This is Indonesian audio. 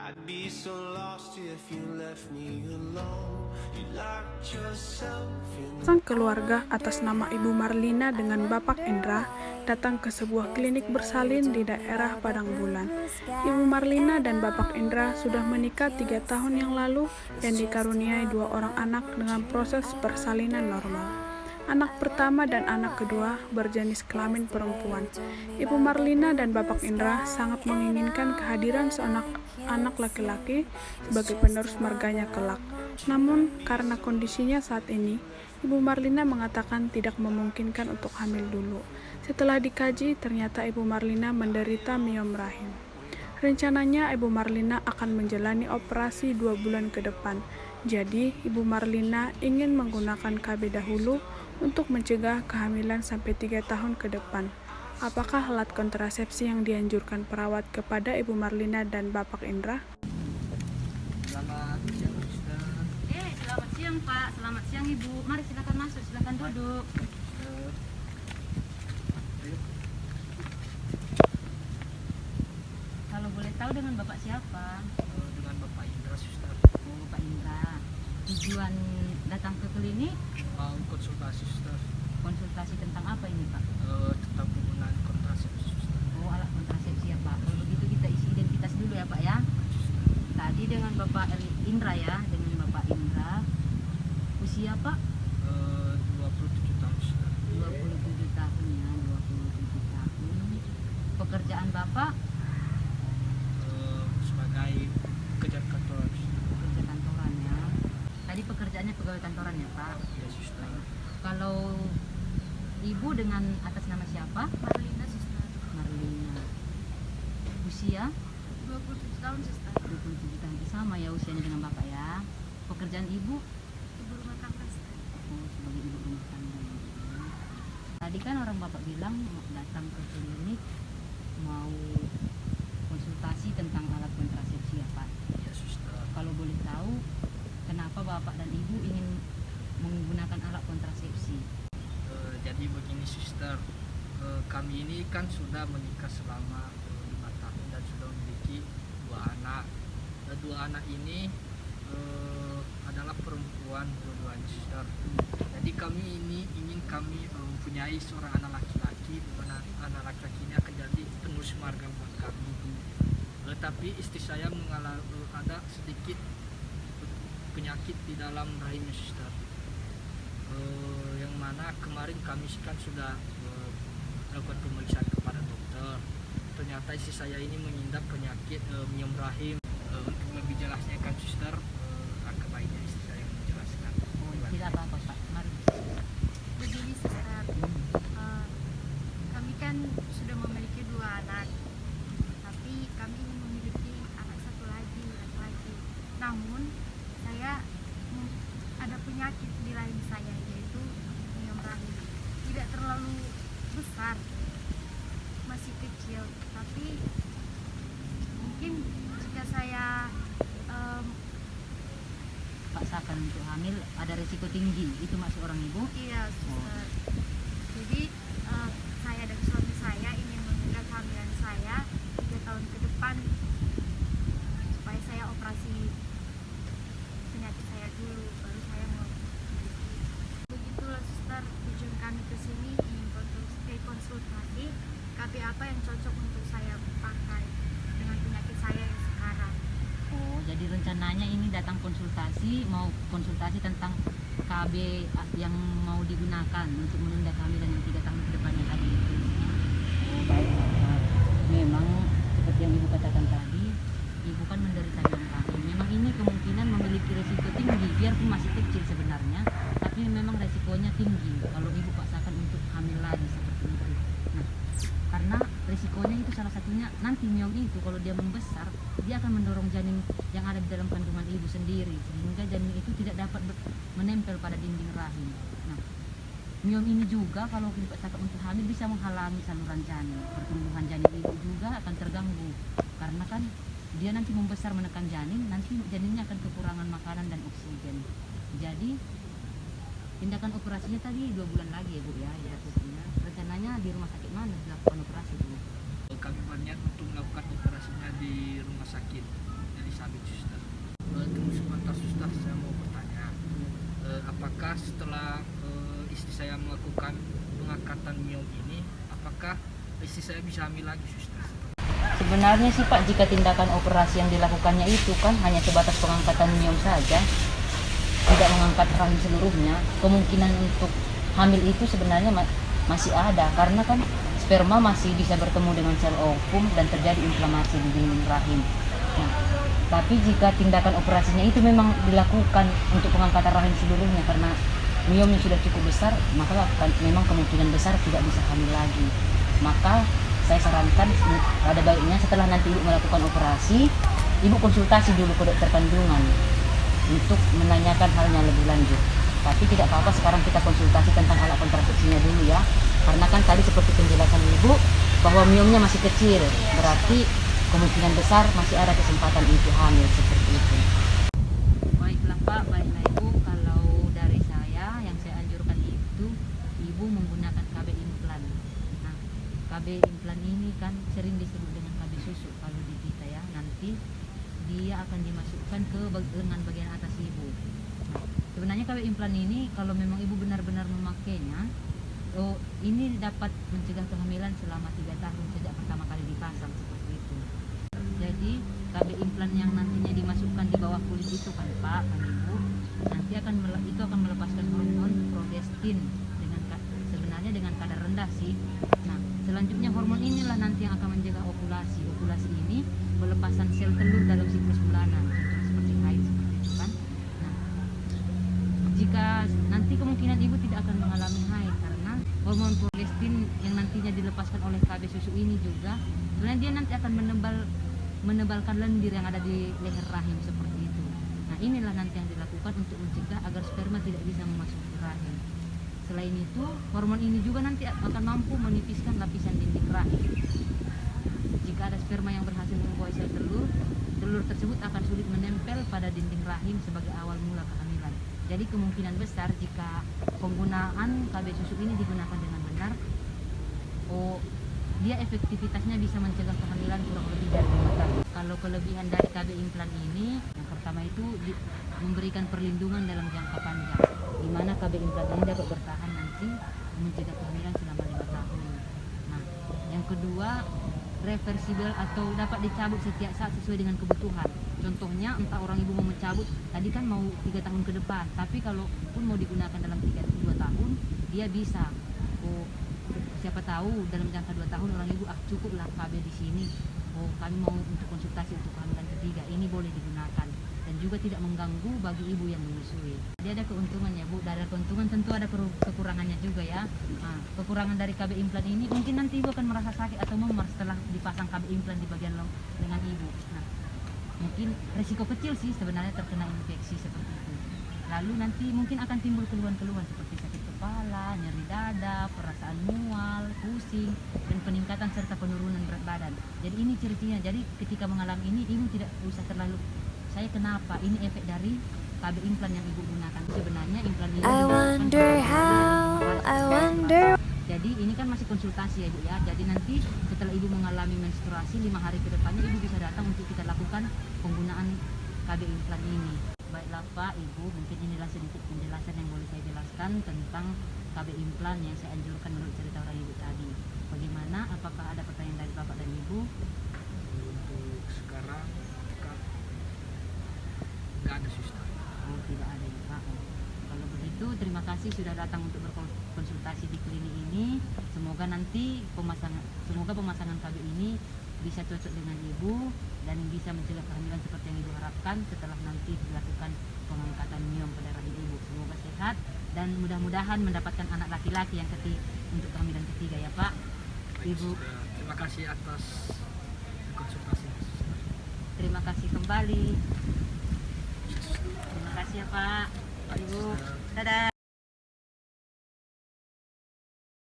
I'd be so lost if you left me alone. You locked yourself in. Sang keluarga atas nama Ibu Marlina dengan Bapak Indra datang ke sebuah klinik bersalin di daerah Padang Bulan. Ibu Marlina dan Bapak Indra sudah menikah 3 tahun yang lalu dan dikaruniai 2 orang anak dengan proses persalinan normal. Anak pertama dan anak kedua berjenis kelamin perempuan. Ibu Marlina dan Bapak Indra sangat menginginkan kehadiran seorang anak laki-laki sebagai penerus marganya kelak. Namun, karena kondisinya saat ini, Ibu Marlina mengatakan tidak memungkinkan untuk hamil dulu. Setelah dikaji, ternyata Ibu Marlina menderita miom rahim. Rencananya Ibu Marlina akan menjalani operasi 2 bulan ke depan. Jadi, Ibu Marlina ingin menggunakan KB dahulu untuk mencegah kehamilan sampai 3 tahun ke depan. Apakah alat kontrasepsi yang dianjurkan perawat kepada Ibu Marlina dan Bapak Indra? Selamat siang, Sister. Selamat siang Pak, selamat siang Ibu. Mari silakan masuk, silakan duduk. Kalau boleh tahu dengan Bapak siapa? Dengan Bapak Indra, Sister. Oh, Bapak Indra. Tujuan datang ke klinik Mau konsultasi, Sister. konsultasi tentang apa ini Pak? Tentang penggunaan kontrasepsi, Sister. Oh, alat kontrasepsi ya Pak. Kalau begitu kita isi identitas dulu ya Pak ya. Tadi dengan Bapak Indra ya, dengan Bapak Indra. Usia Pak? 27 tahun, Sister. 27 tahun ya, 27 tahun. Pekerjaan Bapak? Sebagai pekerja kantoran, Sister. Pekerja kantoran ya. Tadi pekerjaannya pegawai kantoran ya Pak? Ya, Sister. Kalau Ibu dengan atas nama siapa? Marlina, Sister. Marlina. Usia? 27 tahun, Sister. 27 tahun. Sama ya usianya dengan Bapak ya. Pekerjaan Ibu? Ibu rumah tangga, Sister. Oh, sebagai ibu rumah tangga. Tadi kan orang Bapak bilang mau datang ke klinik mau konsultasi tentang alat kontrasepsi ya Pak. Ya, Sister. Kalau boleh tahu, kenapa Bapak dan Ibu ingin menggunakan alat kontrasepsi? Jadi begini, Sister. Kami ini kan sudah menikah selama 5 tahun dan sudah memiliki 2 anak. 2 anak ini adalah perempuan dua-duanya, Sister. Jadi kami ini ingin mempunyai seorang anak laki-laki, di mana anak laki-laki ini akan jadi penerus marga buat kami. Tapi istri saya mengalami ada sedikit penyakit di dalam rahimnya, Sister. Yang mana kemarin kami kan sudah melakukan pemeriksaan kepada dokter. Ternyata istri saya ini mengidap penyakit miom rahim. Untuk lebih jelasnya kan, Sister, akan baiknya istri saya yang menjelaskan. Oh, tidak apa-apa Pak. Mari. Begini, Sister. Kami kan sudah memiliki 2 anak, tapi kami ingin memiliki anak satu lagi, laki-laki. Namun, saya ada penyakit di rahim saya, yaitu miom rahim. Tidak terlalu besar, masih kecil, tapi mungkin jika saya Paksakan untuk hamil ada risiko tinggi. Itu maksud orang Ibu? iya, Sister. Jadi saya dan suami saya ingin menunda kehamilan saya 3 tahun ke depan supaya saya operasi penyakit saya dulu, baru saya mau memiliki. Begitulah, Sister, tujuan kami ke sini ingin konsultasi KB apa yang cocok untuk saya pakai dengan penyakit saya yang sekarang. Oh, jadi rencananya ini datang konsultasi, mau konsultasi tentang KB yang mau digunakan untuk menunda kehamilan yang 3 tahun ke depannya tadi itu. Oh, baik. Memang seperti yang Ibu katakan tadi, Ibu kan menderita miom rahim. Memang ini kemungkinan memiliki resiko tinggi, biarpun masih kecil sebenarnya, tapi memang resikonya tinggi kalau Ibu paksakan untuk hamil lagi seperti itu. Nah, karena resikonya itu salah satunya nanti miom itu kalau dia membesar, dia akan mendorong janin yang ada di dalam kandungan ibu sendiri sehingga janin itu tidak dapat menempel pada dinding rahim. Nah, miom ini juga kalau dipaksakan untuk hamil bisa menghalangi saluran janin. Pertumbuhan janin ibu juga akan terganggu karena kan dia nanti membesar menekan janin, nanti janinnya akan kekurangan makanan dan oksigen. Jadi tindakan operasinya tadi 2 bulan lagi ya Bu ya, rencananya di rumah sakit mana dilakukan operasi Bu? Kami berniat untuk melakukan operasinya di rumah sakit. Jadi saya melakukan pengangkatan miom ini, apakah istri saya bisa hamil lagi, suster? Sebenarnya sih Pak, jika tindakan operasi yang dilakukannya itu kan hanya sebatas pengangkatan miom saja, tidak mengangkat rahim seluruhnya, kemungkinan untuk hamil itu sebenarnya masih ada, karena kan sperma masih bisa bertemu dengan sel ovum dan terjadi inflamasi di dinding rahim. Nah, tapi jika tindakan operasinya itu memang dilakukan untuk pengangkatan rahim seluruhnya karena miomnya sudah cukup besar, maka memang kemungkinan besar tidak bisa hamil lagi. Maka saya sarankan pada baiknya setelah nanti ibu melakukan operasi, ibu konsultasi dulu ke dokter kandungan untuk menanyakan halnya lebih lanjut. Tapi tidak apa-apa sekarang kita konsultasi tentang alat kontrasepsinya dulu ya. Karena kan tadi seperti penjelasan ibu bahwa miomnya masih kecil, berarti kemungkinan besar masih ada kesempatan ibu hamil seperti itu. Baiklah Pak, baiklah Ibu. Kalau dari saya yang saya anjurkan itu ibu menggunakan KB implan. Nah, KB implan ini kan sering disebut dengan KB susu kalau di kita ya. Nanti dia akan dimasukkan ke lengan bagian atas ibu. Nah, sebenarnya KB implan ini kalau memang ibu benar-benar memakainya, ini dapat mencegah kehamilan selama 3 tahun sejak pertama kali dipasang seperti itu. Jadi KB implan yang nantinya dimasukkan di bawah kulit itu kan Pak, kan Ibu, nanti itu akan melepaskan hormon progestin sebenarnya dengan kadar rendah sih. Nah, selanjutnya hormon inilah nanti yang akan mencegah ovulasi. Ovulasi ini pelepasan sel telur dalam siklus bulanan, contoh seperti haid seperti itu kan. Nah, jika nanti kemungkinan ibu tidak akan mengalami haid karena hormon progestin yang nantinya dilepaskan oleh KB susu ini juga sebenarnya dia nanti akan menebalkan lendir yang ada di leher rahim seperti itu. Nah, inilah nanti yang dilakukan untuk mencegah agar sperma tidak bisa memasuki rahim. Selain itu, hormon ini juga nanti akan mampu menipiskan lapisan dinding rahim. Jika ada sperma yang berhasil membuai sel telur, telur tersebut akan sulit menempel pada dinding rahim sebagai awal mula kehamilan. Jadi kemungkinan besar jika penggunaan KB susu ini digunakan dengan benar, dia efektivitasnya bisa mencegah kehamilan kurang lebih dari 5 tahun. Kalau kelebihan dari KB implan ini, yang pertama itu memberikan perlindungan dalam jangka panjang, di mana KB implan ini dapat bertahan nanti mencegah kehamilan selama 5 tahun. Nah, yang kedua, reversibel atau dapat dicabut setiap saat sesuai dengan kebutuhan. Contohnya, entah orang ibu mau mencabut, tadi kan mau 3 tahun ke depan, tapi kalau pun mau digunakan dalam 2 tahun, dia bisa. Siapa tahu dalam jangka 2 tahun orang ibu cukuplah KB di sini. Kami mau untuk konsultasi untuk kehamilan ketiga, ini boleh digunakan dan juga tidak mengganggu bagi ibu yang menyusui. Dia ada keuntungannya Bu, dari keuntungan tentu ada kekurangannya juga ya. Nah, kekurangan dari KB implan ini mungkin nanti ibu akan merasa sakit atau memar setelah dipasang KB implan di bagian lengan ibu. Nah, mungkin resiko kecil sih sebenarnya terkena infeksi seperti itu. Lalu nanti mungkin akan timbul keluhan-keluhan seperti sakit kepala, nyeri dada, perasaan mual, pusing, dan peningkatan serta penurunan berat badan. Jadi ini ciri-cirinya. Jadi ketika mengalami ini, ibu tidak usah terlalu, saya kenapa? Ini efek dari KB implan yang ibu gunakan. Sebenarnya implan ini jadi ini kan masih konsultasi ya ibu ya. Jadi nanti setelah ibu mengalami menstruasi 5 hari ke depannya, ibu bisa datang untuk kita lakukan penggunaan KB implan ini. Baiklah Pak, Ibu, mungkin inilah sedikit penjelasan yang boleh saya jelaskan tentang KB implan yang saya anjurkan menurut cerita orang ibu tadi. Bagaimana? Apakah ada pertanyaan dari Bapak dan Ibu? Untuk sekarang nggak ada, suster. Tidak ada ya Pak. Kalau begitu, terima kasih sudah datang untuk berkonsultasi di klinik ini. Semoga nanti pemasangan KB ini bisa cocok dengan ibu dan bisa mencegah kehamilan seperti yang ibu harapkan setelah nanti dilakukan pengangkatan miom pada rahim ibu. Semoga sehat dan mudah-mudahan mendapatkan anak laki-laki yang untuk kehamilan ketiga ya Pak. Ibu, Terima kasih atas konsultasinya, suster. terima kasih kembali. Terima kasih ya Pak. Ibu, dadah.